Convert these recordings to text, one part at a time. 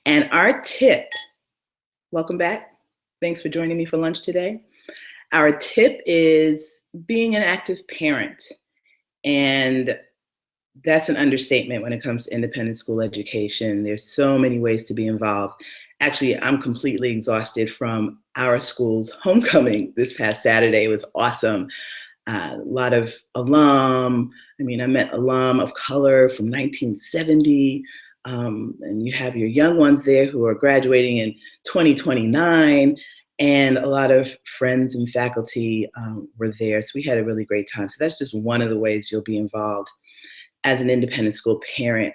And our tip, welcome back. Thanks for joining me for lunch today. Our tip is being an active parent. And that's an understatement when it comes to independent school education. There's so many ways to be involved. Actually, I'm completely exhausted from our school's homecoming this past Saturday. It was awesome. A lot of I met alum of color from 1970. And you have your young ones there who are graduating in 2029. And a lot of friends and faculty were there. So we had a really great time. So that's just one of the ways you'll be involved as an independent school parent.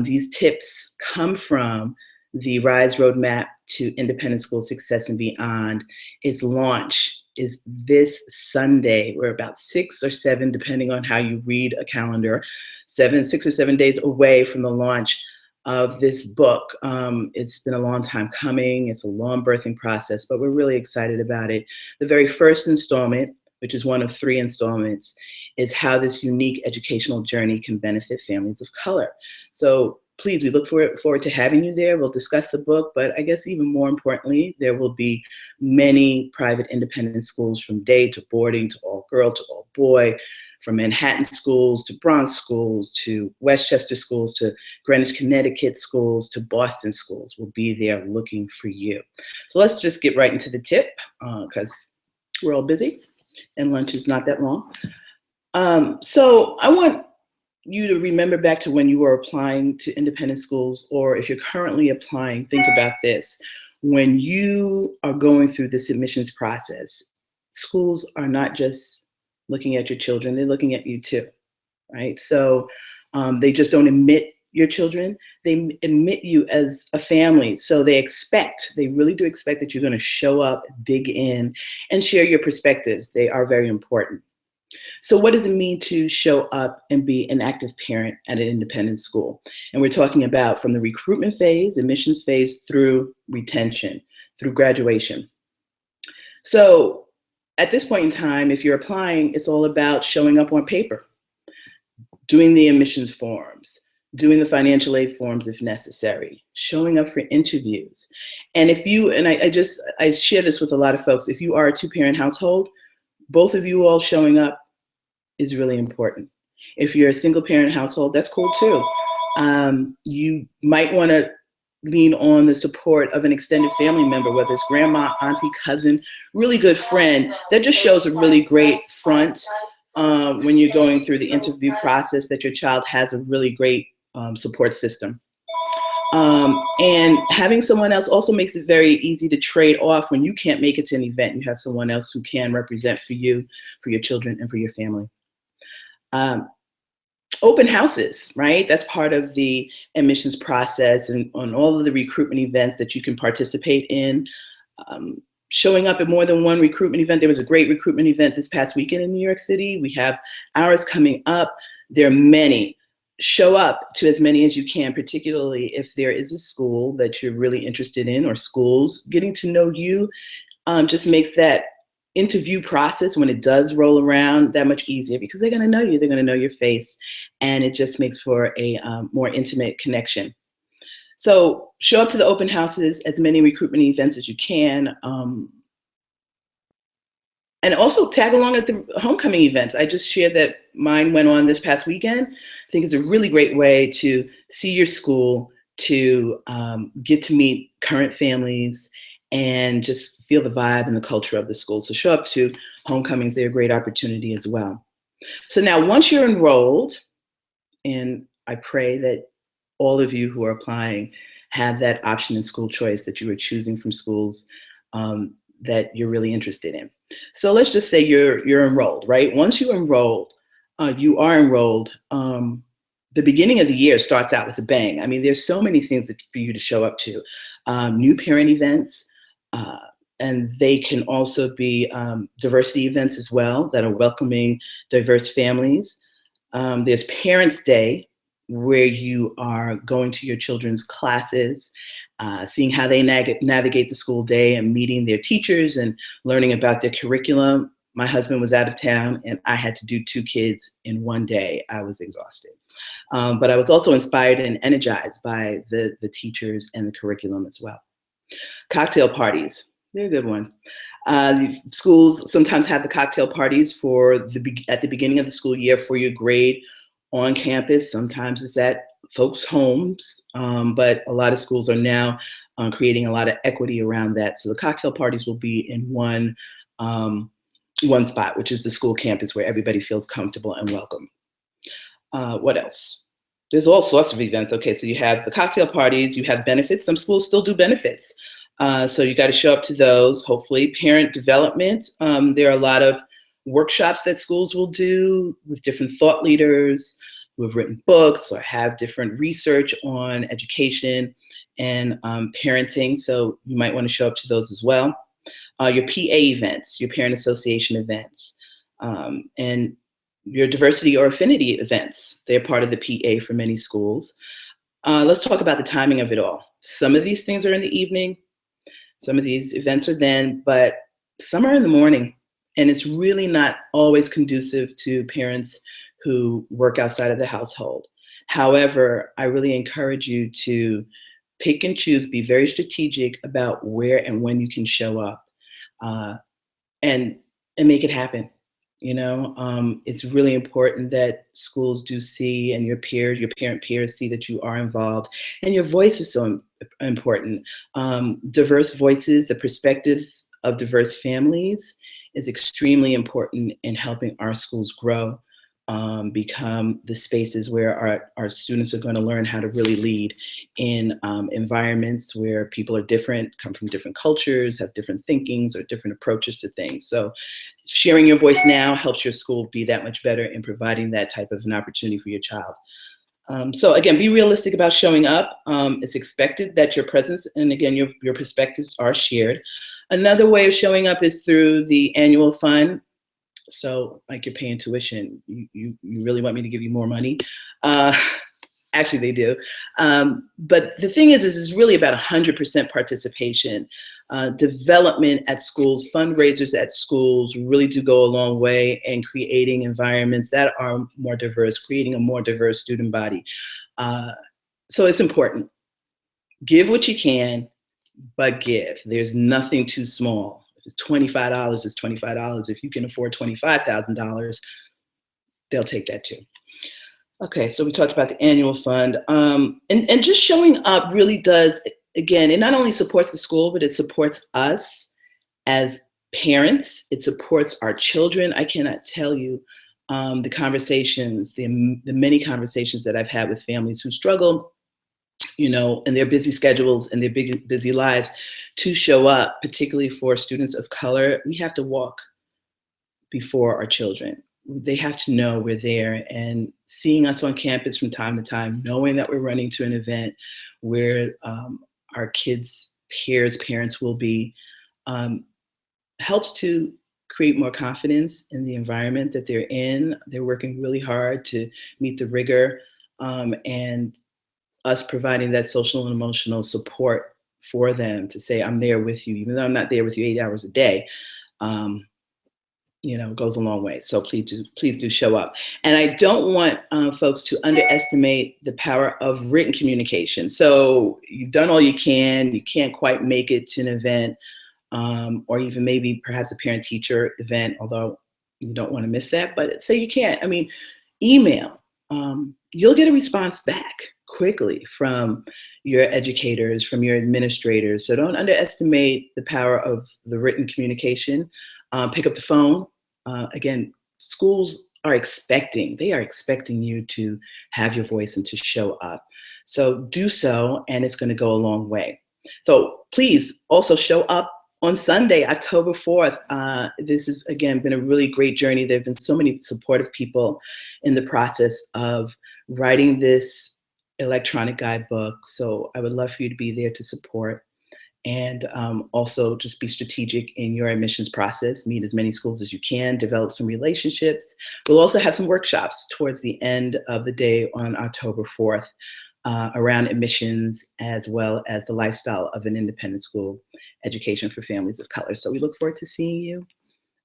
These tips come from the RISE Roadmap to Independent School Success and Beyond. Its launch is this Sunday. We're about 6 or 7, depending on how you read a calendar, 6 or 7 days away from the launch of this book. It's been a long time coming. It's a long birthing process, but we're really excited about it. The very first installment, which is one of 3 installments, is how this unique educational journey can benefit families of color. So please, we look forward to having you there. We'll discuss the book, but I guess even more importantly, there will be many private independent schools from day to boarding to all girl to all boy, from Manhattan schools to Bronx schools to Westchester schools to Greenwich, Connecticut schools to Boston schools will be there looking for you. So let's just get right into the tip because we're all busy and lunch is not that long. So I want you to remember back to when you were applying to independent schools, or if you're currently applying, think about this. When you are going through this admissions process, schools are not just looking at your children, they're looking at you too, right? So they just don't admit your children, they admit you as a family. So they really do expect that you're gonna show up, dig in, and share your perspectives. They are very important. So what does it mean to show up and be an active parent at an independent school? And we're talking about from the recruitment phase, admissions phase, through retention, through graduation. So at this point in time, if you're applying, it's all about showing up on paper, doing the admissions forms, doing the financial aid forms if necessary, showing up for interviews. And I share this with a lot of folks, if you are a 2-parent household, both of you all showing up is really important. If you're a single parent household, that's cool too. You might want to lean on the support of an extended family member, whether it's grandma, auntie, cousin, really good friend. That just shows a really great front when you're going through the interview process, that your child has a really great support system. And having someone else also makes it very easy to trade off when you can't make it to an event. You have someone else who can represent for you, for your children, and for your family. Open houses, right? That's part of the admissions process, and on all of the recruitment events that you can participate in. Showing up at more than one recruitment event. There was a great recruitment event this past weekend in New York City. We have ours coming up. There are many. Show up to as many as you can, particularly if there is a school that you're really interested in, or schools. Getting to know you just makes that interview process, when it does roll around, that much easier, because they're going to know you, they're going to know your face, and it just makes for a more intimate connection. So show up to the open houses, as many recruitment events as you can. And also tag along at the homecoming events. I just shared that mine went on this past weekend. I think it's a really great way to see your school, to get to meet current families, and just feel the vibe and the culture of the school. So show up to homecomings. They're a great opportunity as well. So now once you're enrolled, and I pray that all of you who are applying have that option in school choice, that you are choosing from schools that you're really interested in. So let's just say you're enrolled, right? Once you are enrolled, the beginning of the year starts out with a bang. I mean, there's so many things for you to show up to. New parent events, and they can also be diversity events as well that are welcoming diverse families. There's Parents' Day, where you are going to your children's classes, seeing how they navigate the school day, and meeting their teachers and learning about their curriculum. My husband was out of town and I had to do 2 kids in one day. I was exhausted. But I was also inspired and energized by the teachers and the curriculum as well. Cocktail parties, they're a good one. Schools sometimes have the cocktail parties at the beginning of the school year for your grade on campus. Sometimes it's at folks' homes, but a lot of schools are now creating a lot of equity around that. So the cocktail parties will be in one spot, which is the school campus where everybody feels comfortable and welcome. What else? There's all sorts of events. Okay, so you have the cocktail parties, you have benefits. Some schools still do benefits. So you got to show up to those, hopefully. Parent development. There are a lot of workshops that schools will do with different thought leaders who have written books or have different research on education and parenting. So you might want to show up to those as well. Your PA events, your parent association events, and your diversity or affinity events. They're part of the PA for many schools. Let's talk about the timing of it all. Some of these things are in the evening. Some of these events are then, but some are in the morning. And it's really not always conducive to parents who work outside of the household. However, I really encourage you to pick and choose, be very strategic about where and when you can show up, and make it happen. It's really important that schools do see, and your peers, your parent peers see that you are involved, and your voice is so important. Diverse voices, the perspectives of diverse families is extremely important in helping our schools grow, become the spaces where our students are going to learn how to really lead in environments where people are different, come from different cultures, have different thinkings or different approaches to things. So sharing your voice now helps your school be that much better in providing that type of an opportunity for your child. So again, be realistic about showing up. It's expected that your presence and again, your perspectives are shared. Another way of showing up is through the annual fund. So like you're paying tuition, you really want me to give you more money? Actually, they do. But the thing is it's really about 100% participation. Development at schools, fundraisers at schools really do go a long way in creating environments that are more diverse, creating a more diverse student body. So it's important. Give what you can, but give. There's nothing too small. If it's $25, it's $25. If you can afford $25,000, they'll take that too. Okay, so we talked about the annual fund. And just showing up really does, again, it not only supports the school, but it supports us as parents. It supports our children. I cannot tell you the conversations, the many conversations that I've had with families who struggle, in their busy schedules and their busy lives to show up, particularly for students of color. We have to walk before our children. They have to know we're there, and seeing us on campus from time to time, knowing that we're running to an event where our kids' peers, parents will be, helps to create more confidence in the environment that they're in. They're working really hard to meet the rigor, and us providing that social and emotional support for them to say, I'm there with you, even though I'm not there with you 8 hours a day, goes a long way. So please do show up. And I don't want folks to underestimate the power of written communication. So you've done all you can't quite make it to an event, or even maybe perhaps a parent-teacher event, although you don't want to miss that, but say you can't. Email. You'll get a response back quickly from your educators, from your administrators. So don't underestimate the power of the written communication. Pick up the phone. Again, schools are expecting you to have your voice and to show up. So do so, and it's going to go a long way. So please also show up on Sunday, October 4th. This has, again, been a really great journey. There have been so many supportive people in the process of writing this electronic guidebook. So I would love for you to be there to support, and also just be strategic in your admissions process. Meet as many schools as you can, develop some relationships. We'll also have some workshops towards the end of the day on October 4th around admissions, as well as the lifestyle of an independent school education for families of color. So we look forward to seeing you.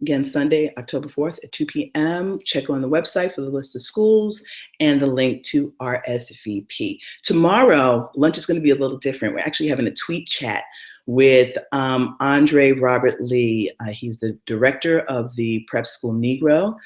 Again, Sunday, October 4th at 2 p.m. Check on the website for the list of schools and the link to RSVP. Tomorrow, lunch is going to be a little different. We're actually having a tweet chat with Andre Robert Lee. He's the director of the Prep School Negro,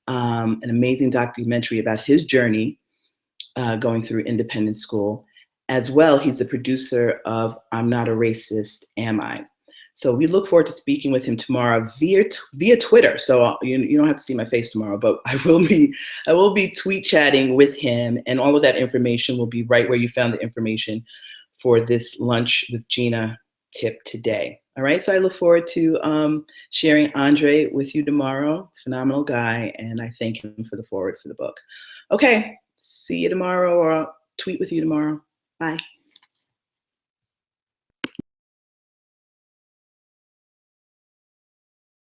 an amazing documentary about his journey going through independent school. As well, he's the producer of I'm Not a Racist, Am I? So we look forward to speaking with him tomorrow via Twitter. So you don't have to see my face tomorrow, but I will be tweet chatting with him, and all of that information will be right where you found the information for this lunch with Gina tip today. All right, so I look forward to sharing Andre with you tomorrow. Phenomenal guy, and I thank him for the forward for the book. Okay, see you tomorrow, or I'll tweet with you tomorrow. Bye.